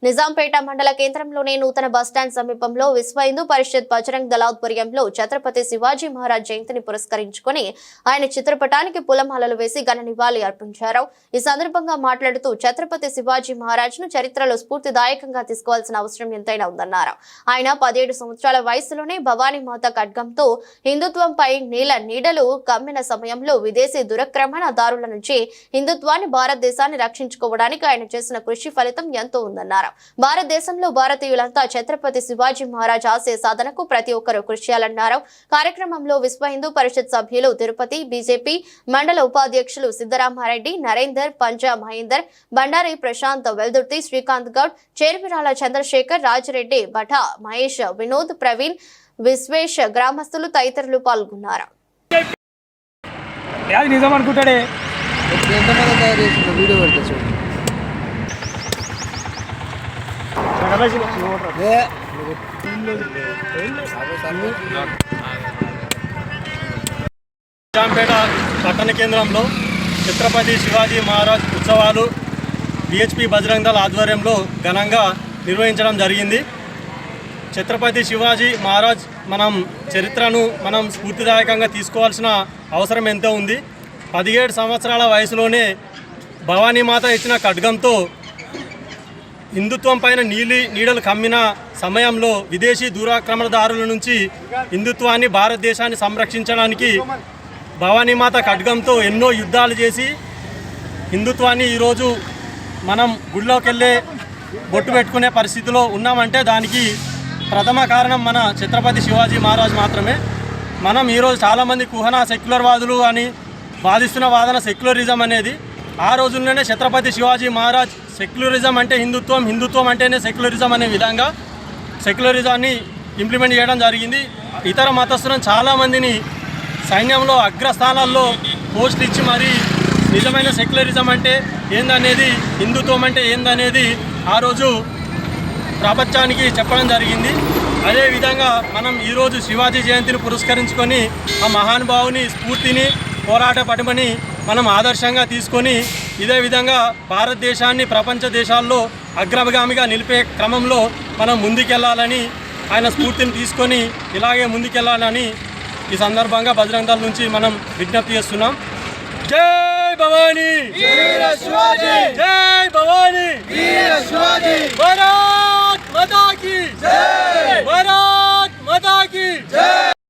నిజాంపేట మండల కేంద్రంలోని నూతన బస్టాండ్ సమీపంలో విశ్వ హిందూ పరిషత్ బజరంగ్ దళ ఆధ్వర్యంలో ఛత్రపతి శివాజీ మహారాజ్ జయంతిని పురస్కరించుకొని ఆయన చిత్రపటానికి పూలమాలలు వేసి ఘన నివాళి అర్పించారు. ఈ సందర్భంగా మాట్లాడుతూ ఛత్రపతి శివాజీ మహారాజ్ ను చరిత్రలో స్ఫూర్తిదాయకంగా తీసుకోవాల్సిన అవసరం ఎంతైనా ఉందన్నారు. ఆయన 17 సంవత్సరాల వయసులోనే భవానీ మాత ఖడ్గంతో హిందుత్వంపై నీడలు కమ్మిన సమయంలో విదేశీ దురక్రమణ దారుల నుంచి హిందుత్వాన్ని భారతదేశాన్ని రక్షించుకోవడానికి ఆయన చేసిన కృషి ఫలితం ఎంతో ఉందన్నారు. భారతదేశంలో భారతీయులంతా ఛత్రపతి శివాజీ మహారాజ్ ఆశయ సాధనకు ప్రతి ఒక్కరూ కృషి చేయాలన్నారు. కార్యక్రమంలో విశ్వ హిందూ పరిషత్ సభ్యులు తిరుపతి, బీజేపీ మండల ఉపాధ్యక్షులు సిద్ధరామారెడ్డి, నరేందర్, పంజా మహేందర్, బండారి ప్రశాంత్, వెల్దుర్తి శ్రీకాంత్ గౌడ్, చేర్విరాల చంద్రశేఖర్, రాజిరెడ్డి, భటా మహేష్, వినోద్, ప్రవీణ్, విశ్వేష్, గ్రామస్తులు తదితరులు పాల్గొన్నారు. నిజాంపేట పట్టణ కేంద్రంలో ఛత్రపతి శివాజీ మహారాజ్ ఉత్సవాలు BHP బజరంగ్ దళ ఆధ్వర్యంలో ఘనంగా నిర్వహించడం జరిగింది. ఛత్రపతి శివాజీ మహారాజ్ చరిత్రను స్ఫూర్తిదాయకంగా తీసుకోవాల్సిన అవసరం ఎంతో ఉంది. 17 సంవత్సరాల వయసులోనే భవానీమాత ఇచ్చిన ఖడ్గంతో హిందుత్వం పైన నీడలు కమ్మిన సమయంలో విదేశీ దురాక్రమణదారుల నుంచి హిందుత్వాన్ని, భారతదేశాన్ని సంరక్షించడానికి భవానీమాత ఖడ్గంతో ఎన్నో యుద్ధాలు చేసి హిందుత్వాన్ని ఈరోజు మనం గుడిలోకి వెళ్ళే బొట్టు పెట్టుకునే పరిస్థితిలో ఉన్నామంటే దానికి ప్రథమ కారణం మన ఛత్రపతి శివాజీ మహారాజ్ మాత్రమే. ఈరోజు చాలామంది కుహనా సెక్యులర్వాదులు అని వాదిస్తున్న వాదన సెక్యులరిజం అనేది. ఆ రోజుల్లోనే ఛత్రపతి శివాజీ మహారాజ్ సెక్యులరిజం అంటే హిందుత్వం, హిందుత్వం అంటేనే సెక్యులరిజం అనే విధంగా సెక్యులరిజాన్ని ఇంప్లిమెంట్ చేయడం జరిగింది. ఇతర మతస్థులను చాలామందిని సైన్యంలో అగ్రస్థానాల్లో పోస్టులు ఇచ్చి మరి నిజమైన సెక్యులరిజం అంటే ఏందనేది, హిందుత్వం అంటే ఏందనేది ఆ రోజు ప్రపంచానికి చెప్పడం జరిగింది. అదేవిధంగా ఈరోజు శివాజీ జయంతిని పురస్కరించుకొని ఆ మహానుభావుని స్ఫూర్తిని, పోరాట పటిమని ఆదర్శంగా తీసుకొని ఇదే విధంగా భారతదేశాన్ని ప్రపంచ దేశాల్లో అగ్రగామిగా నిలిపే క్రమంలో ముందుకెళ్లాలని, ఆయన స్ఫూర్తిని తీసుకొని ఇలాగే ముందుకెళ్లాలని ఈ సందర్భంగా బజరంగ్ దళ నుంచి విజ్ఞప్తి చేస్తున్నాం. జై భవానీ, జై భవానీ, భారత్ మాతా కీ జై.